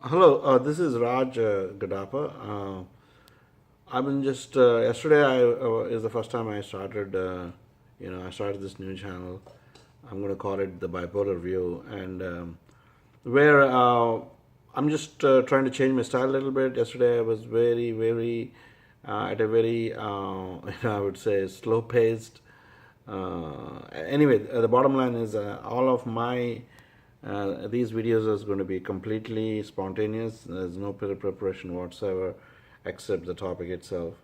Hello, this is Raj Gadapa. I've been just yesterday. I is the first time I started. I started this new channel. I'm going to call it the Bipolar View, and where I'm just trying to change my style a little bit. Yesterday, I was very at a very I would say slow paced. Anyway, the bottom line is all of my these videos is going to be completely spontaneous. There's no preparation whatsoever except the topic itself.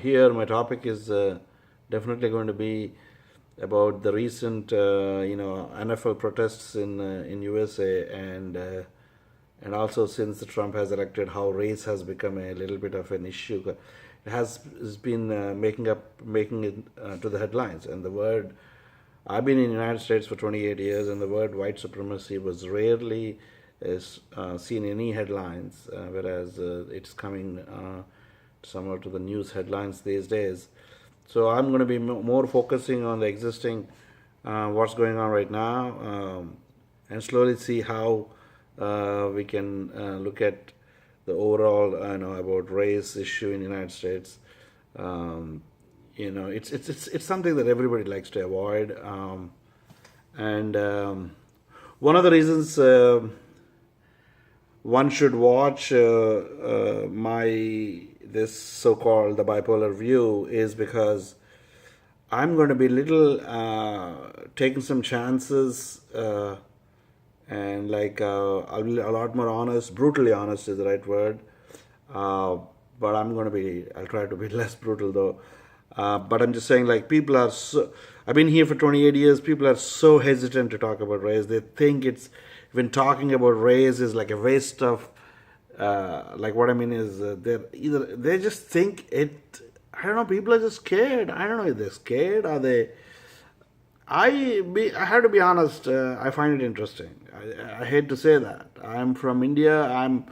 Here, my topic is definitely going to be about the recent, NFL protests in USA, and also since Trump has elected, how race has become a little bit of an issue. It has been making it to the headlines, and the word. I've been in the United States for 28 years, and the word white supremacy was rarely seen in any headlines, whereas it's coming somewhat to the news headlines these days. So I'm going to be more focusing on the existing, what's going on right now, and slowly see how we can look at the overall, about race issue in the United States. Um, it's something that everybody likes to avoid, and one of the reasons one should watch my this so-called the bipolar view is because I'm going to be little taking some chances, and I'll be a lot more honest. Brutally honest is the right word, but I'll try to be less brutal though. But I'm just saying, like, people are so. I've been here for 28 years. People are so hesitant to talk about race. They think it's when talking about race is like a waste of. Like what I mean is, they just think it. I don't know. People are just scared. I don't know if they're scared. Are they? I have to be honest. I find it interesting. I hate to say that. I'm from India. I'm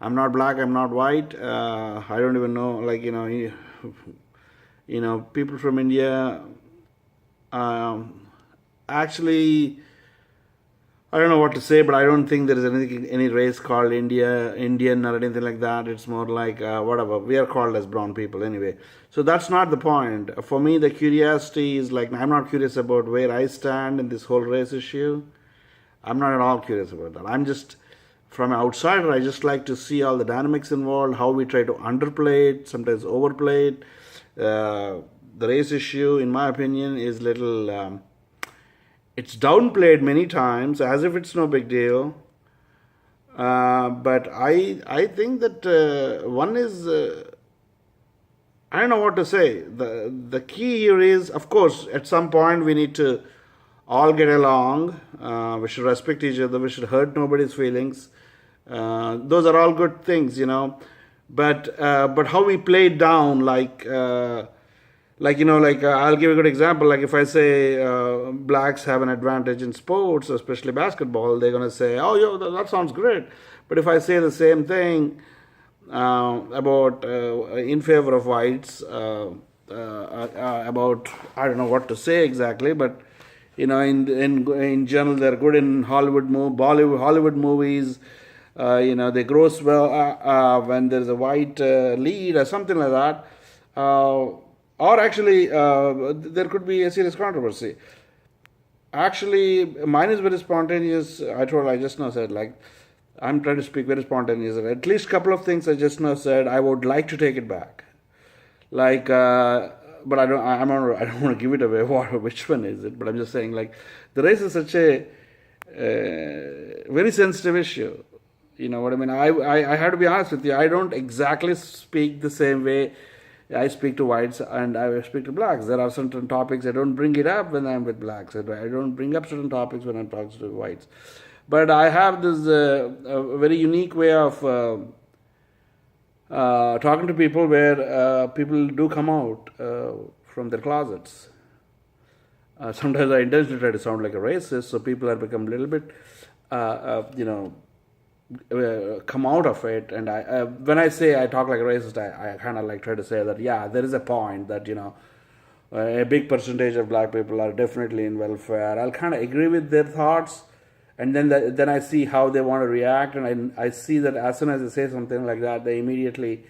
not black. I'm not white. I don't even know. Like people from India. Actually, I don't know what to say, but I don't think there is any race called Indian or anything like that. It's more like whatever. We are called as brown people anyway. So that's not the point. For me, the curiosity is like I'm not curious about where I stand in this whole race issue. I'm not at all curious about that. I'm just from an outsider. I just like to see all the dynamics involved, how we try to underplay it, sometimes overplay it. The race issue, in my opinion, is little. It's downplayed many times as if it's no big deal. But I think that one is I don't know what to say. The key here is, of course, at some point we need to all get along. We should respect each other. We should hurt nobody's feelings. Those are all good things. But how we play it down, I'll give a good example. Like if I say blacks have an advantage in sports, especially basketball, they're gonna say, "Oh, that sounds great." But if I say the same thing about in favor of whites, about I don't know what to say exactly, but in general, they're good in Hollywood movies. They gross well when there's a white lead or something like that. Or actually, there could be a serious controversy. Actually, mine is very spontaneous. I just now said, like, I'm trying to speak very spontaneous. At least a couple of things I just now said, I would like to take it back. Like, but I don't want to give it away. Which one is it? But I'm just saying, like, the race is such a very sensitive issue. You know what I mean? I have to be honest with you. I don't exactly speak the same way I speak to whites and I speak to blacks. There are certain topics I don't bring it up when I'm with blacks. I don't bring up certain topics when I'm talking to whites. But I have this very unique way of talking to people where people do come out from their closets. Sometimes I intentionally try to sound like a racist, so people have become a little bit, come out of it. And when I say I talk like a racist, I kind of like try to say that there is a point that a big percentage of black people are definitely in welfare. I'll kind of agree with their thoughts, and then I see how they want to react, and I see that as soon as they say something like that, they immediately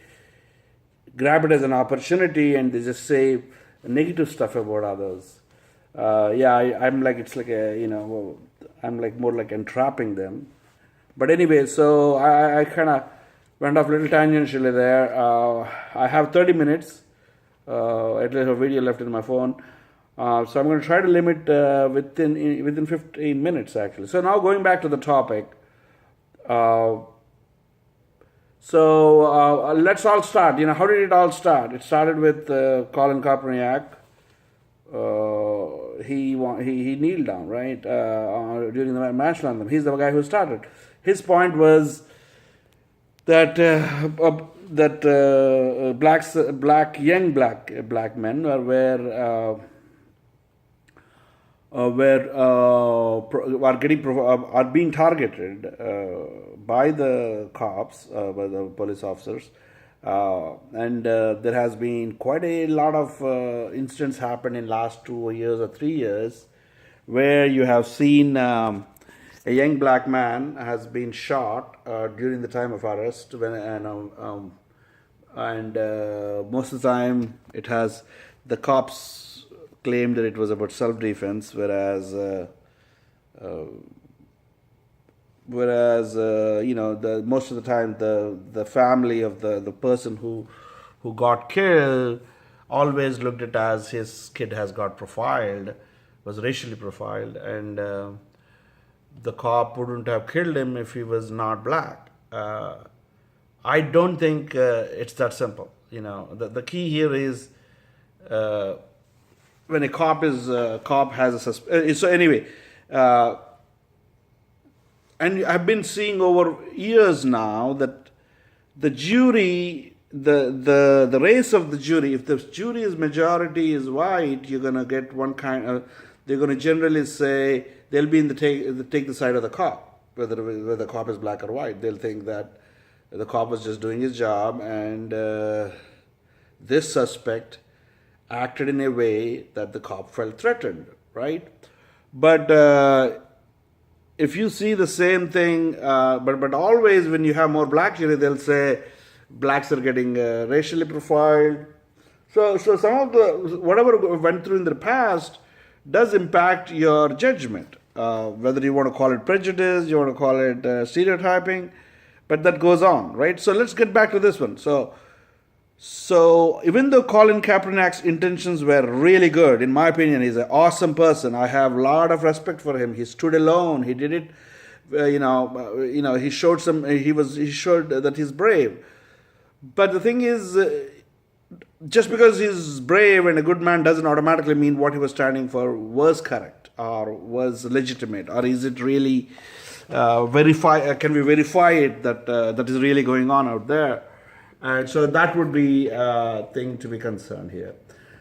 grab it as an opportunity and they just say negative stuff about others. I'm like, it's like I'm like more like entrapping them. But anyway, so I kind of went off a little tangentially there. I have 30 minutes, at least a video left in my phone. So I'm going to try to limit within 15 minutes actually. So now going back to the topic. Let's all start. How did it all start? It started with Colin Kaepernick. He kneeled down, right, during the national anthem. He's the guy who started. His point was that young black men are being targeted by the cops, by the police officers, and there has been quite a lot of incidents happen in last 2 years or 3 years, where you have seen a young black man has been shot during the time of arrest, and most of the time the cops claimed that it was about self-defense, whereas most of the time the family of the person who got killed always looked at it as his kid has got profiled, was racially profiled, and the cop wouldn't have killed him if he was not black. I don't think it's that simple. The key here is when a cop has a suspicion. So anyway, and I've been seeing over years now that the jury, the race of the jury, if the jury's majority is white, you're gonna get one kind of. They're gonna generally say they'll be take the side of the cop, whether the cop is black or white. They'll think that the cop was just doing his job, and this suspect acted in a way that the cop felt threatened, right? But if you see the same thing, but always when you have more black jury, they'll say blacks are getting racially profiled. So some of the whatever went through in the past does impact your judgment, whether you want to call it prejudice, you want to call it stereotyping, but that goes on, right? So let's get back to this one. So even though Colin Kaepernick's intentions were really good, in my opinion, he's an awesome person. I have a lot of respect for him. He stood alone. He did it. He showed He showed that he's brave. But the thing is, just because he's brave and a good man doesn't automatically mean what he was standing for was correct or was legitimate, or is it really can we verify it that is really going on out there? And so that would be a thing to be concerned here.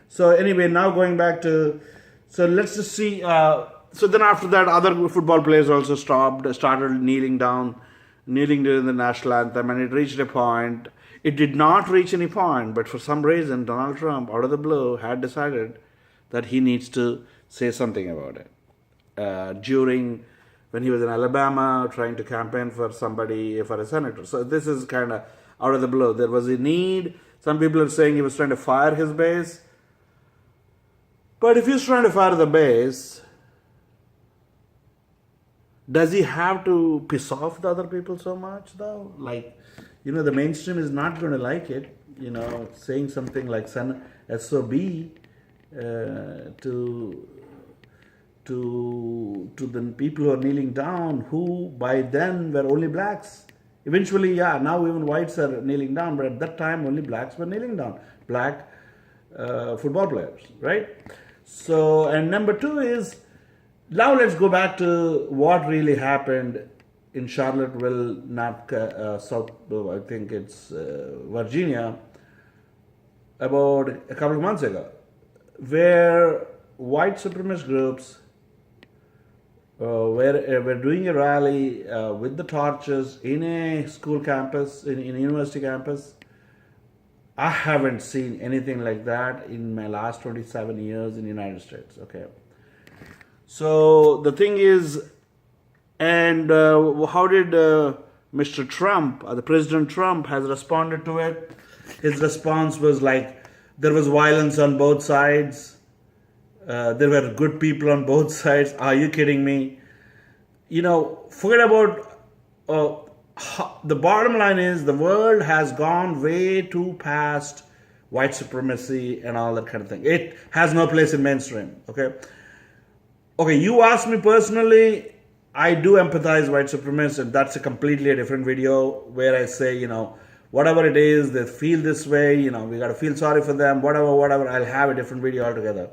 So anyway, now going back to, so let's just see. So then after that, other football players also started kneeling during the national anthem, and it reached a point. It did not reach any point, but for some reason, Donald Trump, out of the blue, had decided that he needs to say something about it. During when he was in Alabama trying to campaign for a senator. So this is kind of out of the blue. There was a need. Some people are saying he was trying to fire his base. But if he's trying to fire the base, does he have to piss off the other people so much though? Like, the mainstream is not going to like it, saying something like SOB to the people who are kneeling down, who by then were only blacks. Eventually, now even whites are kneeling down, but at that time only blacks were kneeling down. Black football players, right? So, and number two is, now let's go back to what really happened in Charlottesville, I think it's Virginia, about a couple of months ago, where white supremacist groups were doing a rally with the torches in a school campus, in a university campus. I haven't seen anything like that in my last 27 years in the United States, okay? So the thing is, And how did Mr. Trump, the President Trump, has responded to it? His response was like, there was violence on both sides. There were good people on both sides. Are you kidding me? You know, forget about the bottom line is the world has gone way too past white supremacy and all that kind of thing. It has no place in mainstream. Okay, you ask me personally, I do empathize white supremacists, and that's a completely different video where I say, you know, whatever it is, they feel this way, you know, we got to feel sorry for them, whatever, I'll have a different video altogether.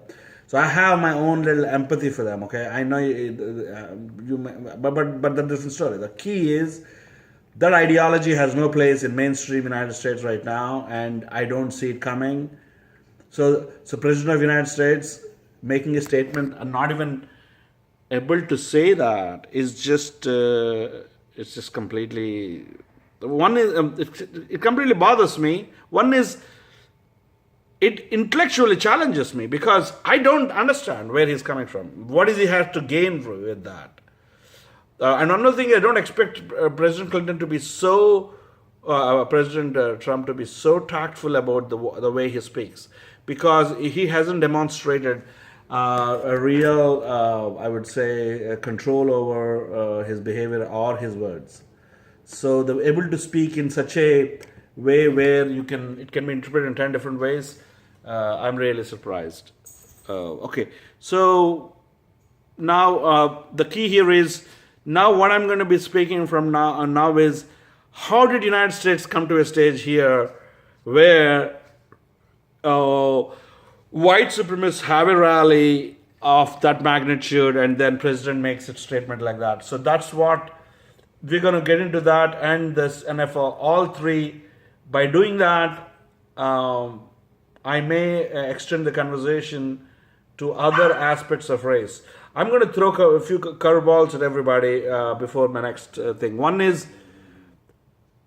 So I have my own little empathy for them, okay? I know but that's a different story. The key is that ideology has no place in mainstream United States right now, and I don't see it coming. So President of the United States making a statement and not even able to say that is just it's just completely. One is it completely bothers me. One is it intellectually challenges me because I don't understand where he's coming from. What does he have to gain with that? And another thing, I don't expect President Clinton to be so, President Trump to be so tactful about the way he speaks, because he hasn't demonstrated a real, I would say, control over his behavior or his words. So they're able to speak in such a way where it can be interpreted in 10 different ways. I'm really surprised. Okay, so now the key here is, now what I'm going to be speaking from now is, how did United States come to a stage here where white supremacists have a rally of that magnitude and then president makes a statement like that? So that's what we're going to get into, that and this NFL, all three. By doing that, I may extend the conversation to other aspects of race. I'm going to throw a few curveballs at everybody before my next thing. One is,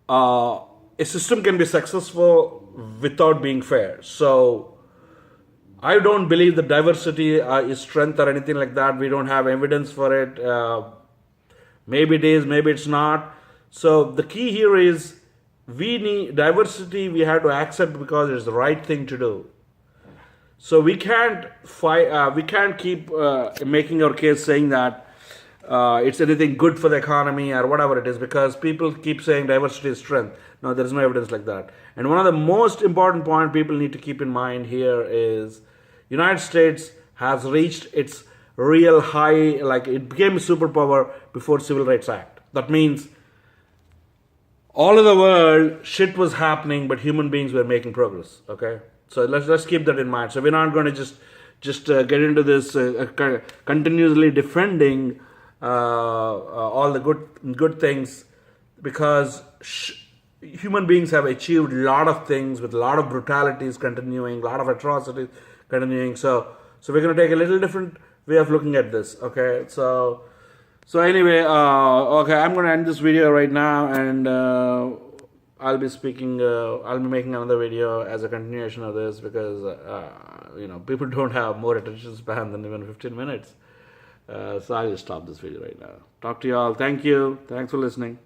a system can be successful without being fair. So I don't believe that diversity is strength or anything like that. We don't have evidence for it. Maybe it is, maybe it's not. So the key here is, we need diversity. We have to accept because it's the right thing to do. So we can't fight. We can't keep making our case saying that it's anything good for the economy or whatever it is, because people keep saying diversity is strength. No, there is no evidence like that. And one of the most important point people need to keep in mind here is, United States has reached its real high, like it became a superpower before Civil Rights Act. That means all over the world, shit was happening, but human beings were making progress. Okay, so let's keep that in mind. So we're not going to just get into this continuously defending all the good things, because human beings have achieved a lot of things with a lot of brutalities continuing, a lot of atrocities continuing. So we're going to take a little different way of looking at this. Okay, so anyway, okay, I'm going to end this video right now, and I'll be making another video as a continuation of this, because people don't have more attention span than even 15 minutes. So I'll just stop this video right now. Talk to you all. Thank you. Thanks for listening.